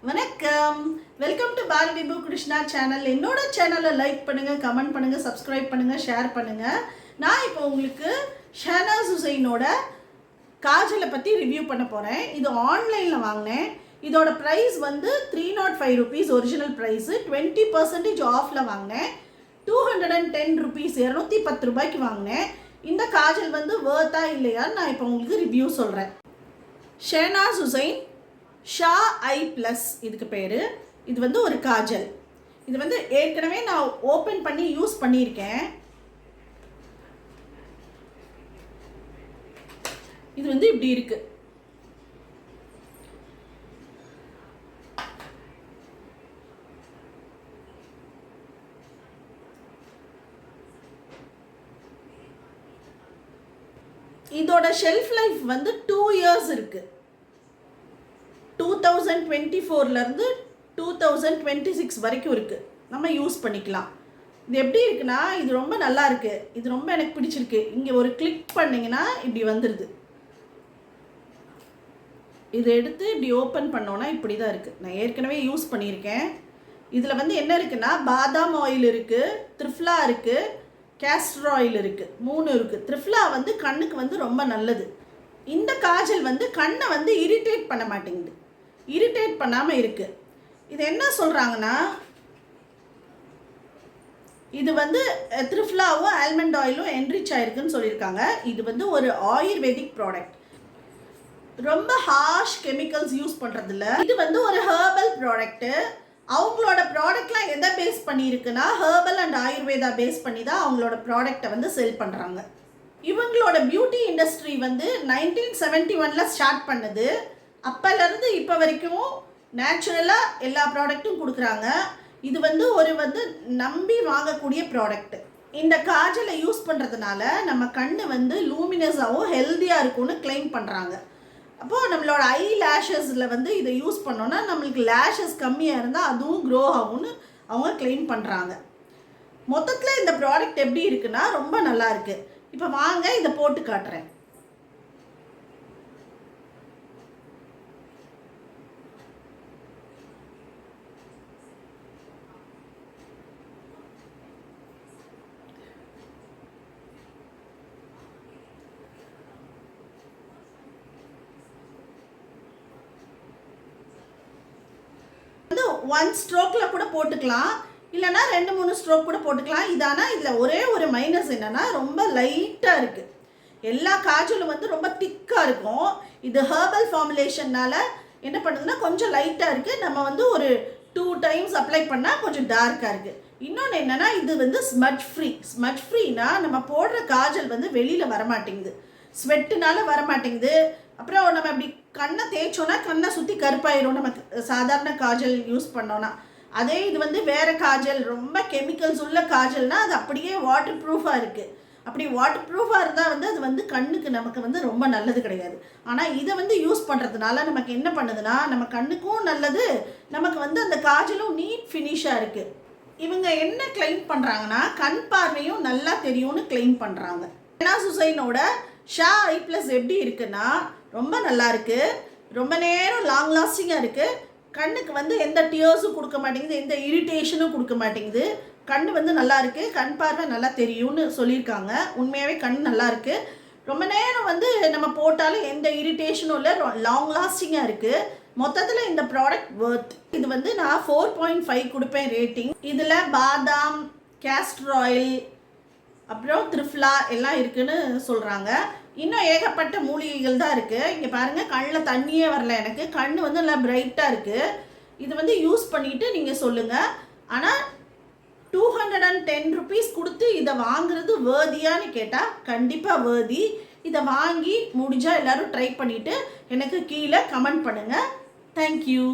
வணக்கம், welcome to Bharathi பூ Krishna channel. என்னோட சேனலை லைக் பண்ணுங்கள், கமெண்ட் பண்ணுங்கள், சப்ஸ்கிரைப் பண்ணுங்கள், ஷேர் பண்ணுங்கள். நான் இப்போ உங்களுக்கு ஷஹனாஸ் ஹுசைனோட காஜலை பற்றி ரிவ்யூ பண்ண போகிறேன். இது ஆன்லைனில் வாங்கினேன். இதோட ப்ரைஸ் வந்து 305 rupees ஒரிஜினல் ப்ரைஸு. 20% ஆஃபில் வாங்கினேன். 210 rupees, 210 ரூபாய்க்கு வாங்கினேன். இந்த காஜல் வந்து வேர்த்தா இல்லையான்னு நான் இப்போ உங்களுக்கு ரிவ்யூ சொல்கிறேன். ஷஹனாஸ் ஹுசைன் ஷா ஐ ப்ளஸ் இதுக்கு பேர். இது வந்து ஒரு காஜல். இது வந்து ஏற்கனவே நான் ஓப்பன் பண்ணி யூஸ் பண்ணியிருக்கேன். இது வந்து இப்படி இருக்கு. இதோட ஷெல்ஃப் லைஃப் வந்து 2 years இருக்குது. 2024லேருந்து 2026 வரைக்கும் இருக்குது. நம்ம யூஸ் பண்ணிக்கலாம். இது எப்படி இருக்குன்னா, இது ரொம்ப நல்லா இருக்குது. இது ரொம்ப எனக்கு பிடிச்சிருக்கு. இங்கே ஒரு கிளிக் பண்ணிங்கன்னா இப்படி வந்துடுது. இதை எடுத்து இப்படி ஓப்பன் பண்ணோன்னா இப்படி தான் இருக்குது. நான் ஏற்கனவே யூஸ் பண்ணியிருக்கேன். இதில் வந்து என்ன இருக்குன்னா, பாதாம் ஆயில் இருக்குது, த்ரிஃப்லா இருக்குது, கேஸ்டர் ஆயில் இருக்குது, 3 இருக்குது. த்ரிஃப்லா வந்து கண்ணுக்கு வந்து ரொம்ப நல்லது. இந்த காஜல் வந்து கண்ணை வந்து இரிட்டேட் பண்ண மாட்டேங்குது, இரிட்டேட் பண்ணாமல் இருக்குது. இது என்ன சொல்கிறாங்கன்னா, இது வந்து த்ரிஃப்லாவும் ஆல்மண்ட் ஆயிலும் என்ரிச் ஆயிருக்குன்னு சொல்லியிருக்காங்க. இது வந்து ஒரு ஆயுர்வேதிக் ப்ராடக்ட். ரொம்ப ஹார்ஷ் கெமிக்கல்ஸ் யூஸ் பண்ணுறதில்ல. இது வந்து ஒரு ஹெர்பல் ப்ராடக்ட்டு. அவங்களோட ப்ராடக்ட்லாம் எதை பேஸ் பண்ணியிருக்குன்னா, ஹெர்பல் அண்ட் ஆயுர்வேதா பேஸ் பண்ணி தான் அவங்களோட ப்ராடக்டை வந்து செல் பண்ணுறாங்க. இவங்களோட பியூட்டி இண்டஸ்ட்ரி வந்து 1971 ஸ்டார்ட் பண்ணுது. அப்போலேருந்து இப்போ வரைக்கும் நேச்சுரலாக எல்லா ப்ராடக்ட்டும் கொடுக்குறாங்க. இது வந்து ஒரு நம்பி வாங்கக்கூடிய ப்ராடக்ட். இந்த காஜலை யூஸ் பண்ணுறதுனால நம்ம கண் வந்து லூமினஸாகவும் ஹெல்த்தியாக இருக்கும்னு கிளைம் பண்ணுறாங்க. அப்போது நம்மளோட ஐ லேஷஸில் வந்து இதை யூஸ் பண்ணோன்னா நம்மளுக்கு லேஷஸ் கம்மியாக இருந்தால் அதுவும் க்ரோ ஆகும்னு அவங்க கிளைம் பண்ணுறாங்க. மொத்தத்தில் இந்த ப்ராடக்ட் எப்படி இருக்குன்னா ரொம்ப நல்லா இருக்குது. இப்போ வாங்க இதை போட்டு காட்டுறேன். வந்து 1 ஸ்ட்ரோக்கில் கூட போட்டுக்கலாம், இல்லைனா 2-3 ஸ்ட்ரோக் கூட போட்டுக்கலாம். இதில் ஒரே ஒரு மைனஸ் என்னென்னா, ரொம்ப லைட்டாக இருக்குது. எல்லா காஜலும் வந்து ரொம்ப திக்காக இருக்கும். இது ஹெர்பல் ஃபார்முலேஷன்னால் என்ன பண்ணுதுன்னா கொஞ்சம் லைட்டாக இருக்குது. நம்ம வந்து ஒரு 2 times அப்ளை பண்ணால் கொஞ்சம் டார்க்காக இருக்குது. இன்னொன்று என்னென்னா, இது வந்து ஸ்மட்ச் ஃப்ரீ. ஸ்மட்ச் ஃப்ரீனா நம்ம போடுற காஜல் வந்து வெளியில் வரமாட்டேங்குது, ஸ்வெட்டுனால வரமாட்டேங்குது. அப்புறம் நம்ம இப்படி கண்ணை தேய்ச்சோன்னா கண்ணை சுற்றி கருப்பாயிரும் நமக்கு சாதாரண காஜல் யூஸ் பண்ணோன்னா. அதே இது வந்து வேறு காஜல், ரொம்ப கெமிக்கல்ஸ் உள்ள காஜல்னால் அது அப்படியே வாட்டர் ப்ரூஃபாக இருக்குது. அப்படி வாட்டர் ப்ரூஃபாக இருந்தால் வந்து அது வந்து கண்ணுக்கு நமக்கு வந்து ரொம்ப நல்லது கிடையாது. ஆனால் இதை வந்து யூஸ் பண்ணுறதுனால நமக்கு என்ன பண்ணுதுன்னா, நம்ம கண்ணுக்கும் நல்லது, நமக்கு வந்து அந்த காஜலும் நீட் ஃபினிஷாக இருக்குது. இவங்க என்ன கிளைம் பண்ணுறாங்கன்னா, கண் பார்வையும் நல்லா தெரியும்னு கிளைம் பண்ணுறாங்க. ஷஹனாஸ் ஹுசைனோட ஷா ஐ ப்ளஸ் எப்படி இருக்குன்னா ரொம்ப நல்லா இருக்குது, ரொம்ப நேரம் லாங் லாஸ்டிங்காக இருக்குது. கண்ணுக்கு வந்து எந்த டியர்ஸும் கொடுக்க மாட்டேங்குது, எந்த இரிட்டேஷனும் கொடுக்க மாட்டேங்குது. கண் வந்து நல்லா இருக்குது, கண் பார்வை நல்லா தெரியும்னு சொல்லியிருக்காங்க. உண்மையாகவே கண் நல்லா இருக்குது. ரொம்ப நேரம் வந்து நம்ம போட்டாலும் எந்த இரிட்டேஷனும் இல்லை, லாங் லாஸ்டிங்காக இருக்குது. மொத்தத்தில் இந்த ப்ராடக்ட் வர்த். இது வந்து நான் 4.5 கொடுப்பேன் ரேட்டிங். இதில் பாதாம், கேஸ்டர் ஆயில், அப்புறம் த்ரிஃப்லா எல்லாம் இருக்குதுன்னு சொல்கிறாங்க. இன்னும் ஏகப்பட்ட மூலிகைகள் தான் இருக்குது. இங்கே பாருங்கள், கண்ணில் தண்ணியே வரல எனக்கு. கண் வந்து நல்லா பிரைட்டாக இருக்குது. இது வந்து யூஸ் பண்ணிவிட்டு நீங்கள் சொல்லுங்கள். ஆனால் 210 rupees கொடுத்து இதை வாங்குறது வேர்தியான்னு கேட்டால் கண்டிப்பாக வேர்தி. இதை வாங்கி முடிஞ்சால் எல்லோரும் ட்ரை பண்ணிவிட்டு எனக்கு கீழே கமெண்ட் பண்ணுங்கள். தேங்க்யூ.